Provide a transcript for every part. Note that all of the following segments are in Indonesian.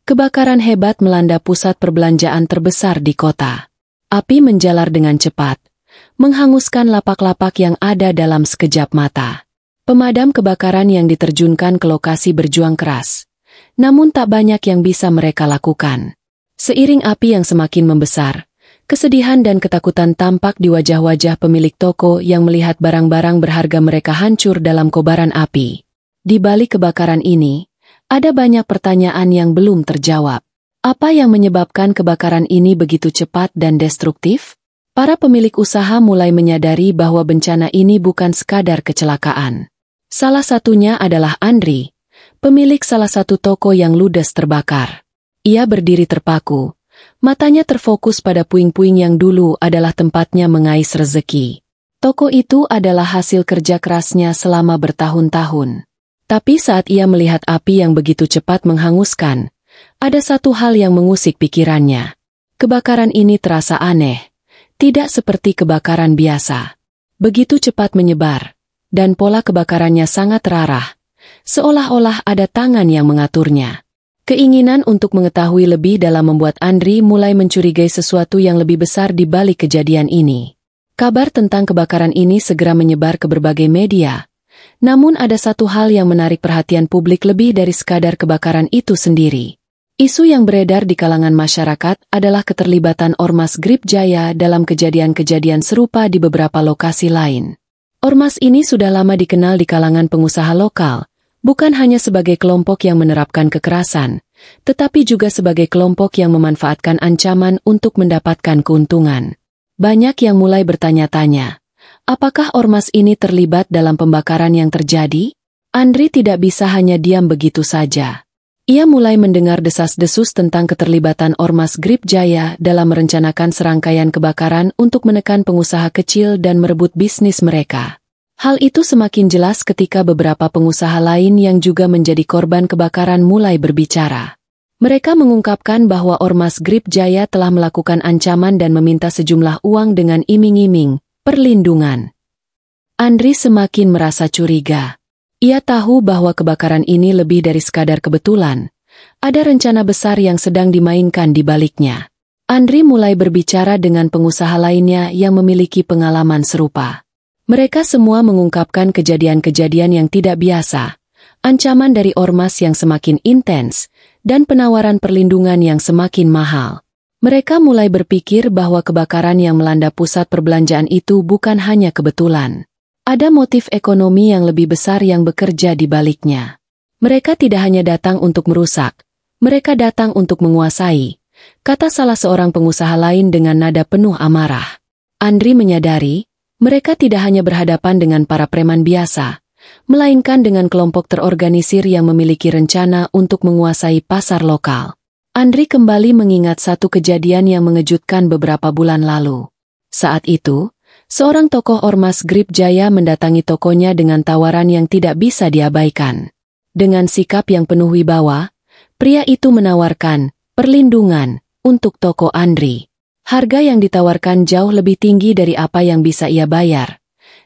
Kebakaran hebat melanda pusat perbelanjaan terbesar di kota. Api menjalar dengan cepat, menghanguskan lapak-lapak yang ada dalam sekejap mata. Pemadam kebakaran yang diterjunkan ke lokasi berjuang keras, namun tak banyak yang bisa mereka lakukan. Seiring api yang semakin membesar, kesedihan dan ketakutan tampak di wajah-wajah pemilik toko yang melihat barang-barang berharga mereka hancur dalam kobaran api. Di balik kebakaran ini, ada banyak pertanyaan yang belum terjawab. Apa yang menyebabkan kebakaran ini begitu cepat dan destruktif? Para pemilik usaha mulai menyadari bahwa bencana ini bukan sekadar kecelakaan. Salah satunya adalah Andri, pemilik salah satu toko yang ludes terbakar. Ia berdiri terpaku, matanya terfokus pada puing-puing yang dulu adalah tempatnya mengais rezeki. Toko itu adalah hasil kerja kerasnya selama bertahun-tahun. Tapi saat ia melihat api yang begitu cepat menghanguskan, ada satu hal yang mengusik pikirannya. Kebakaran ini terasa aneh, tidak seperti kebakaran biasa. Begitu cepat menyebar, dan pola kebakarannya sangat terarah, seolah-olah ada tangan yang mengaturnya. Keinginan untuk mengetahui lebih dalam membuat Andri mulai mencurigai sesuatu yang lebih besar di balik kejadian ini. Kabar tentang kebakaran ini segera menyebar ke berbagai media. Namun ada satu hal yang menarik perhatian publik lebih dari sekadar kebakaran itu sendiri. Isu yang beredar di kalangan masyarakat adalah keterlibatan Ormas Grip Jaya dalam kejadian-kejadian serupa di beberapa lokasi lain. Ormas ini sudah lama dikenal di kalangan pengusaha lokal, bukan hanya sebagai kelompok yang menerapkan kekerasan, tetapi juga sebagai kelompok yang memanfaatkan ancaman untuk mendapatkan keuntungan. Banyak yang mulai bertanya-tanya, apakah ormas ini terlibat dalam pembakaran yang terjadi? Andri tidak bisa hanya diam begitu saja. Ia mulai mendengar desas-desus tentang keterlibatan Ormas Grip Jaya dalam merencanakan serangkaian kebakaran untuk menekan pengusaha kecil dan merebut bisnis mereka. Hal itu semakin jelas ketika beberapa pengusaha lain yang juga menjadi korban kebakaran mulai berbicara. Mereka mengungkapkan bahwa Ormas Grip Jaya telah melakukan ancaman dan meminta sejumlah uang dengan iming-iming perlindungan. Andri semakin merasa curiga. Ia tahu bahwa kebakaran ini lebih dari sekadar kebetulan. Ada rencana besar yang sedang dimainkan di baliknya. Andri mulai berbicara dengan pengusaha lainnya yang memiliki pengalaman serupa. Mereka semua mengungkapkan kejadian-kejadian yang tidak biasa, ancaman dari ormas yang semakin intens, dan penawaran perlindungan yang semakin mahal. Mereka mulai berpikir bahwa kebakaran yang melanda pusat perbelanjaan itu bukan hanya kebetulan. Ada motif ekonomi yang lebih besar yang bekerja di baliknya. Mereka tidak hanya datang untuk merusak, mereka datang untuk menguasai, kata salah seorang pengusaha lain dengan nada penuh amarah. Andri menyadari, mereka tidak hanya berhadapan dengan para preman biasa, melainkan dengan kelompok terorganisir yang memiliki rencana untuk menguasai pasar lokal. Andri kembali mengingat satu kejadian yang mengejutkan beberapa bulan lalu. Saat itu, seorang tokoh Ormas Grip Jaya mendatangi tokonya dengan tawaran yang tidak bisa diabaikan. Dengan sikap yang penuh wibawa, pria itu menawarkan perlindungan untuk toko Andri. Harga yang ditawarkan jauh lebih tinggi dari apa yang bisa ia bayar,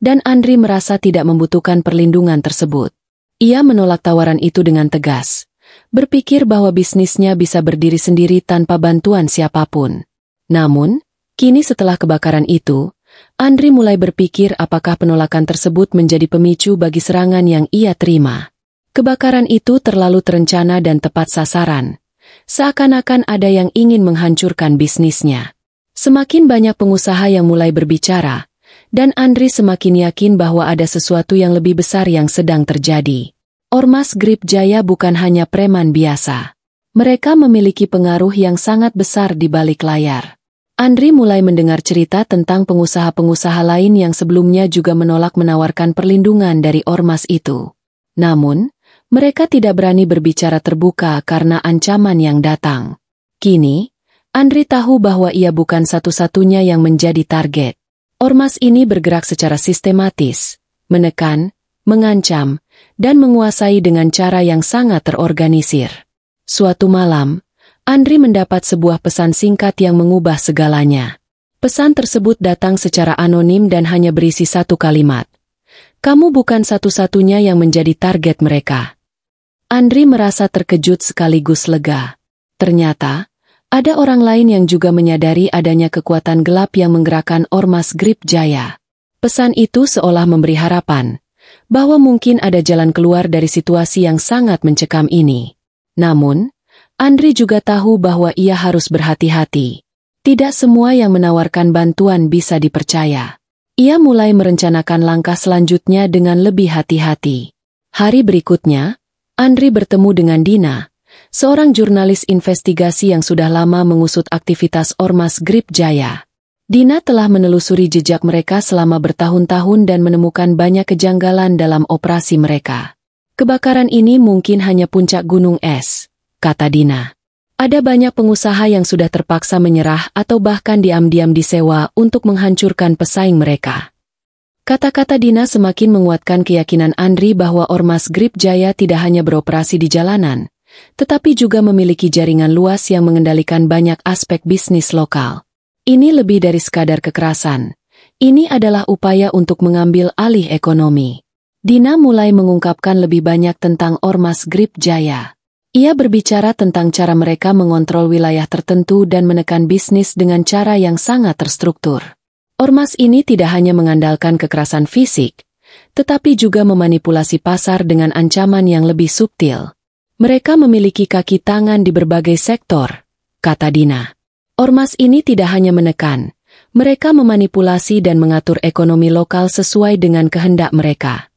dan Andri merasa tidak membutuhkan perlindungan tersebut. Ia menolak tawaran itu dengan tegas, berpikir bahwa bisnisnya bisa berdiri sendiri tanpa bantuan siapapun. Namun, kini setelah kebakaran itu, Andri mulai berpikir apakah penolakan tersebut menjadi pemicu bagi serangan yang ia terima. Kebakaran itu terlalu terencana dan tepat sasaran. Seakan-akan ada yang ingin menghancurkan bisnisnya. Semakin banyak pengusaha yang mulai berbicara, dan Andri semakin yakin bahwa ada sesuatu yang lebih besar yang sedang terjadi. Ormas Grip Jaya bukan hanya preman biasa. Mereka memiliki pengaruh yang sangat besar di balik layar. Andri mulai mendengar cerita tentang pengusaha-pengusaha lain yang sebelumnya juga menolak menawarkan perlindungan dari ormas itu. Namun, mereka tidak berani berbicara terbuka karena ancaman yang datang. Kini, Andri tahu bahwa ia bukan satu-satunya yang menjadi target. Ormas ini bergerak secara sistematis, menekan, mengancam, dan menguasai dengan cara yang sangat terorganisir. Suatu malam, Andri mendapat sebuah pesan singkat yang mengubah segalanya. Pesan tersebut datang secara anonim dan hanya berisi satu kalimat. Kamu bukan satu-satunya yang menjadi target mereka. Andri merasa terkejut sekaligus lega. Ternyata, ada orang lain yang juga menyadari adanya kekuatan gelap yang menggerakkan Ormas Grip Jaya. Pesan itu seolah memberi harapan bahwa mungkin ada jalan keluar dari situasi yang sangat mencekam ini. Namun, Andri juga tahu bahwa ia harus berhati-hati. Tidak semua yang menawarkan bantuan bisa dipercaya. Ia mulai merencanakan langkah selanjutnya dengan lebih hati-hati. Hari berikutnya, Andri bertemu dengan Dina, seorang jurnalis investigasi yang sudah lama mengusut aktivitas Ormas Grip Jaya. Dina telah menelusuri jejak mereka selama bertahun-tahun dan menemukan banyak kejanggalan dalam operasi mereka. Kebakaran ini mungkin hanya puncak gunung es, kata Dina. Ada banyak pengusaha yang sudah terpaksa menyerah atau bahkan diam-diam disewa untuk menghancurkan pesaing mereka. Kata-kata Dina semakin menguatkan keyakinan Andri bahwa Ormas Grip Jaya tidak hanya beroperasi di jalanan, tetapi juga memiliki jaringan luas yang mengendalikan banyak aspek bisnis lokal. Ini lebih dari sekadar kekerasan. Ini adalah upaya untuk mengambil alih ekonomi. Dina mulai mengungkapkan lebih banyak tentang Ormas Grip Jaya. Ia berbicara tentang cara mereka mengontrol wilayah tertentu dan menekan bisnis dengan cara yang sangat terstruktur. Ormas ini tidak hanya mengandalkan kekerasan fisik, tetapi juga memanipulasi pasar dengan ancaman yang lebih subtil. Mereka memiliki kaki tangan di berbagai sektor, kata Dina. Ormas ini tidak hanya menekan, mereka memanipulasi dan mengatur ekonomi lokal sesuai dengan kehendak mereka.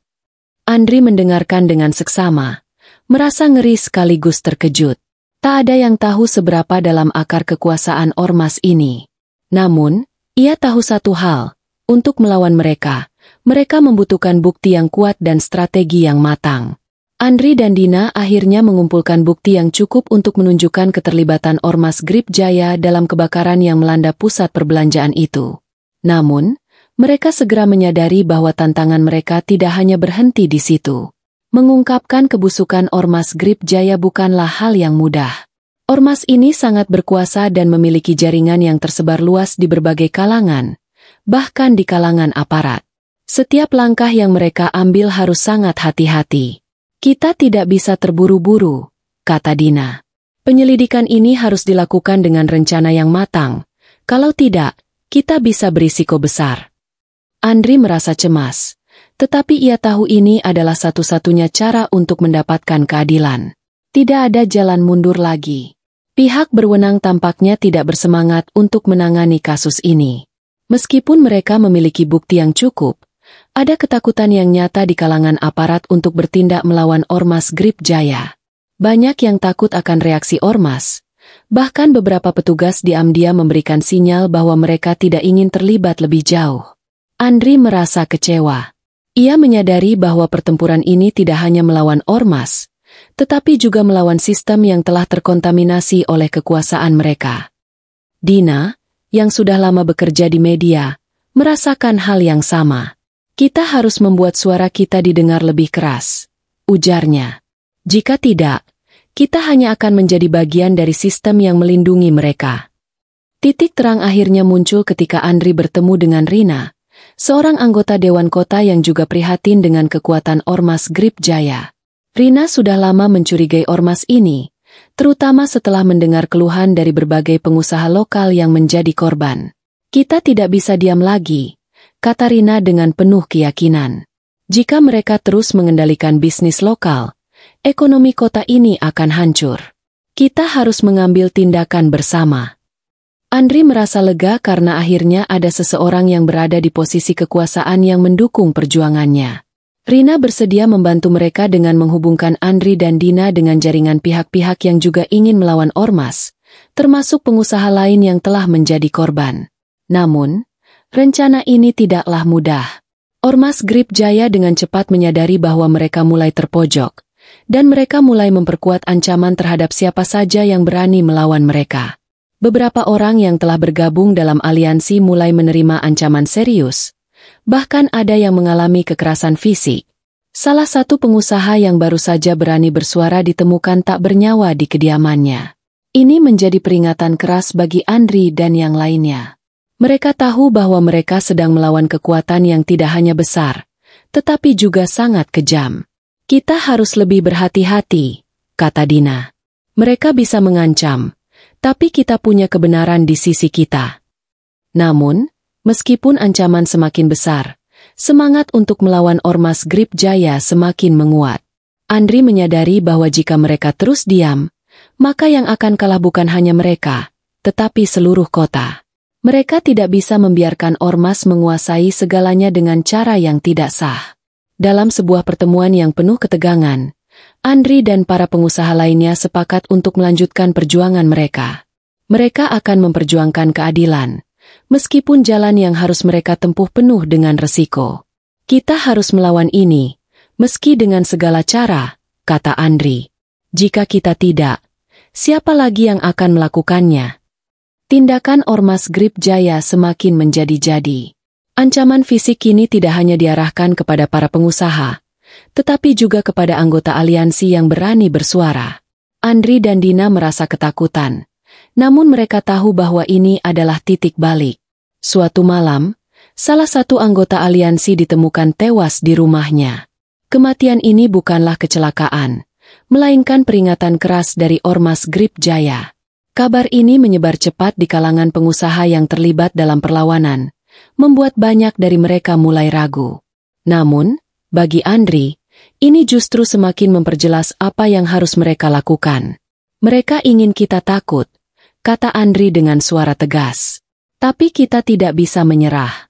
Andri mendengarkan dengan seksama, merasa ngeri sekaligus terkejut. Tak ada yang tahu seberapa dalam akar kekuasaan Ormas ini. Namun, ia tahu satu hal, untuk melawan mereka, mereka membutuhkan bukti yang kuat dan strategi yang matang. Andri dan Dina akhirnya mengumpulkan bukti yang cukup untuk menunjukkan keterlibatan Ormas Grip Jaya dalam kebakaran yang melanda pusat perbelanjaan itu. Namun, mereka segera menyadari bahwa tantangan mereka tidak hanya berhenti di situ. Mengungkapkan kebusukan Ormas Grip Jaya bukanlah hal yang mudah. Ormas ini sangat berkuasa dan memiliki jaringan yang tersebar luas di berbagai kalangan, bahkan di kalangan aparat. Setiap langkah yang mereka ambil harus sangat hati-hati. Kita tidak bisa terburu-buru, kata Dina. Penyelidikan ini harus dilakukan dengan rencana yang matang. Kalau tidak, kita bisa berisiko besar. Andri merasa cemas, tetapi ia tahu ini adalah satu-satunya cara untuk mendapatkan keadilan. Tidak ada jalan mundur lagi. Pihak berwenang tampaknya tidak bersemangat untuk menangani kasus ini. Meskipun mereka memiliki bukti yang cukup, ada ketakutan yang nyata di kalangan aparat untuk bertindak melawan Ormas Grip Jaya. Banyak yang takut akan reaksi Ormas. Bahkan beberapa petugas diam-diam memberikan sinyal bahwa mereka tidak ingin terlibat lebih jauh. Andri merasa kecewa. Ia menyadari bahwa pertempuran ini tidak hanya melawan Ormas, tetapi juga melawan sistem yang telah terkontaminasi oleh kekuasaan mereka. Dina, yang sudah lama bekerja di media, merasakan hal yang sama. Kita harus membuat suara kita didengar lebih keras, ujarnya. Jika tidak, kita hanya akan menjadi bagian dari sistem yang melindungi mereka. Titik terang akhirnya muncul ketika Andri bertemu dengan Rina, seorang anggota Dewan Kota yang juga prihatin dengan kekuatan Ormas Grip Jaya. Rina sudah lama mencurigai Ormas ini, terutama setelah mendengar keluhan dari berbagai pengusaha lokal yang menjadi korban. Kita tidak bisa diam lagi, kata Rina dengan penuh keyakinan. Jika mereka terus mengendalikan bisnis lokal, ekonomi kota ini akan hancur. Kita harus mengambil tindakan bersama. Andri merasa lega karena akhirnya ada seseorang yang berada di posisi kekuasaan yang mendukung perjuangannya. Rina bersedia membantu mereka dengan menghubungkan Andri dan Dina dengan jaringan pihak-pihak yang juga ingin melawan Ormas, termasuk pengusaha lain yang telah menjadi korban. Namun, rencana ini tidaklah mudah. Ormas Grip Jaya dengan cepat menyadari bahwa mereka mulai terpojok, dan mereka mulai memperkuat ancaman terhadap siapa saja yang berani melawan mereka. Beberapa orang yang telah bergabung dalam aliansi mulai menerima ancaman serius, bahkan ada yang mengalami kekerasan fisik. Salah satu pengusaha yang baru saja berani bersuara ditemukan tak bernyawa di kediamannya. Ini menjadi peringatan keras bagi Andri dan yang lainnya. Mereka tahu bahwa mereka sedang melawan kekuatan yang tidak hanya besar, tetapi juga sangat kejam. Kita harus lebih berhati-hati, kata Dina. Mereka bisa mengancam, tapi kita punya kebenaran di sisi kita. Namun, meskipun ancaman semakin besar, semangat untuk melawan Ormas Grip Jaya semakin menguat. Andri menyadari bahwa jika mereka terus diam, maka yang akan kalah bukan hanya mereka, tetapi seluruh kota. Mereka tidak bisa membiarkan Ormas menguasai segalanya dengan cara yang tidak sah. Dalam sebuah pertemuan yang penuh ketegangan, Andri dan para pengusaha lainnya sepakat untuk melanjutkan perjuangan mereka. Mereka akan memperjuangkan keadilan, meskipun jalan yang harus mereka tempuh penuh dengan resiko. Kita harus melawan ini, meski dengan segala cara, kata Andri. Jika kita tidak, siapa lagi yang akan melakukannya? Tindakan Ormas Grip Jaya semakin menjadi-jadi. Ancaman fisik kini tidak hanya diarahkan kepada para pengusaha, tetapi juga kepada anggota aliansi yang berani bersuara. Andri dan Dina merasa ketakutan, namun mereka tahu bahwa ini adalah titik balik. Suatu malam, salah satu anggota aliansi ditemukan tewas di rumahnya. Kematian ini bukanlah kecelakaan, melainkan peringatan keras dari Ormas Grip Jaya. Kabar ini menyebar cepat di kalangan pengusaha yang terlibat dalam perlawanan, membuat banyak dari mereka mulai ragu. Namun, bagi Andri, ini justru semakin memperjelas apa yang harus mereka lakukan. Mereka ingin kita takut, kata Andri dengan suara tegas. Tapi kita tidak bisa menyerah.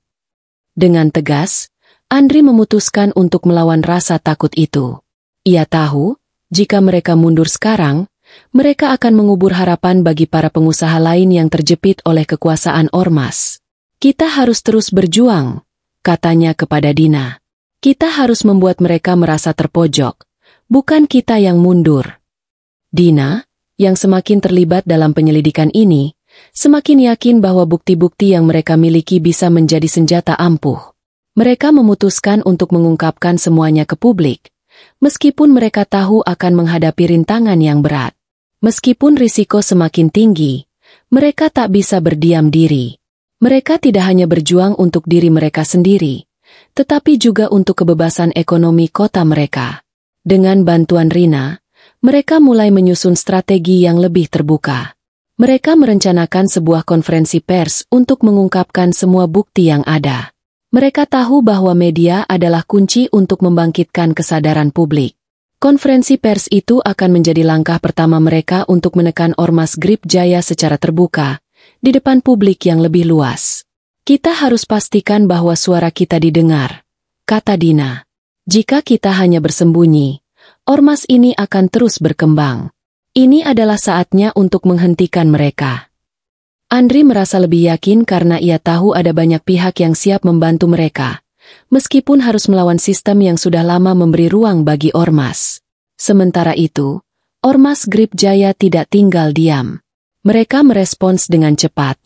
Dengan tegas, Andri memutuskan untuk melawan rasa takut itu. Ia tahu, jika mereka mundur sekarang, mereka akan mengubur harapan bagi para pengusaha lain yang terjepit oleh kekuasaan Ormas. Kita harus terus berjuang, katanya kepada Dina. Kita harus membuat mereka merasa terpojok, bukan kita yang mundur. Dina, yang semakin terlibat dalam penyelidikan ini, semakin yakin bahwa bukti-bukti yang mereka miliki bisa menjadi senjata ampuh. Mereka memutuskan untuk mengungkapkan semuanya ke publik, meskipun mereka tahu akan menghadapi rintangan yang berat. Meskipun risiko semakin tinggi, mereka tak bisa berdiam diri. Mereka tidak hanya berjuang untuk diri mereka sendiri, tetapi juga untuk kebebasan ekonomi kota mereka. Dengan bantuan Rina, mereka mulai menyusun strategi yang lebih terbuka. Mereka merencanakan sebuah konferensi pers untuk mengungkapkan semua bukti yang ada. Mereka tahu bahwa media adalah kunci untuk membangkitkan kesadaran publik. Konferensi pers itu akan menjadi langkah pertama mereka untuk menekan Ormas Grip Jaya secara terbuka, di depan publik yang lebih luas. Kita harus pastikan bahwa suara kita didengar, kata Dina. Jika kita hanya bersembunyi, Ormas ini akan terus berkembang. Ini adalah saatnya untuk menghentikan mereka. Andri merasa lebih yakin karena ia tahu ada banyak pihak yang siap membantu mereka, meskipun harus melawan sistem yang sudah lama memberi ruang bagi Ormas. Sementara itu, Ormas Grip Jaya tidak tinggal diam. Mereka merespons dengan cepat,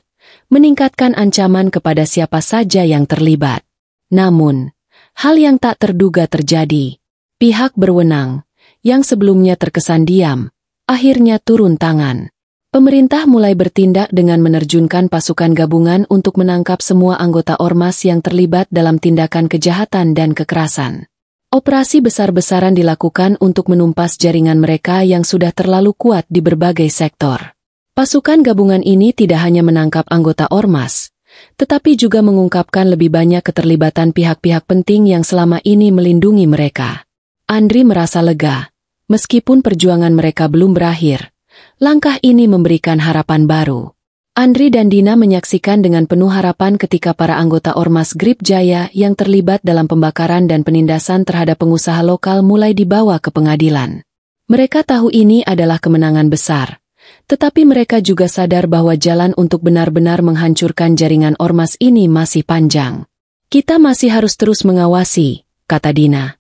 meningkatkan ancaman kepada siapa saja yang terlibat. Namun, hal yang tak terduga terjadi. Pihak berwenang, yang sebelumnya terkesan diam, akhirnya turun tangan. Pemerintah mulai bertindak dengan menerjunkan pasukan gabungan untuk menangkap semua anggota Ormas yang terlibat dalam tindakan kejahatan dan kekerasan. Operasi besar-besaran dilakukan untuk menumpas jaringan mereka yang sudah terlalu kuat di berbagai sektor. Pasukan gabungan ini tidak hanya menangkap anggota Ormas, tetapi juga mengungkapkan lebih banyak keterlibatan pihak-pihak penting yang selama ini melindungi mereka. Andri merasa lega, meskipun perjuangan mereka belum berakhir. Langkah ini memberikan harapan baru. Andri dan Dina menyaksikan dengan penuh harapan ketika para anggota Ormas Grip Jaya yang terlibat dalam pembakaran dan penindasan terhadap pengusaha lokal mulai dibawa ke pengadilan. Mereka tahu ini adalah kemenangan besar. Tetapi mereka juga sadar bahwa jalan untuk benar-benar menghancurkan jaringan Ormas ini masih panjang. Kita masih harus terus mengawasi, kata Dina.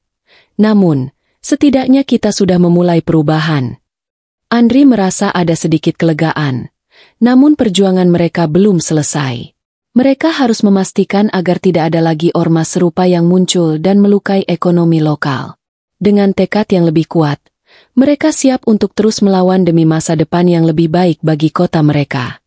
Namun, setidaknya kita sudah memulai perubahan. Andri merasa ada sedikit kelegaan, namun perjuangan mereka belum selesai. Mereka harus memastikan agar tidak ada lagi Ormas serupa yang muncul dan melukai ekonomi lokal. Dengan tekad yang lebih kuat, mereka siap untuk terus melawan demi masa depan yang lebih baik bagi kota mereka.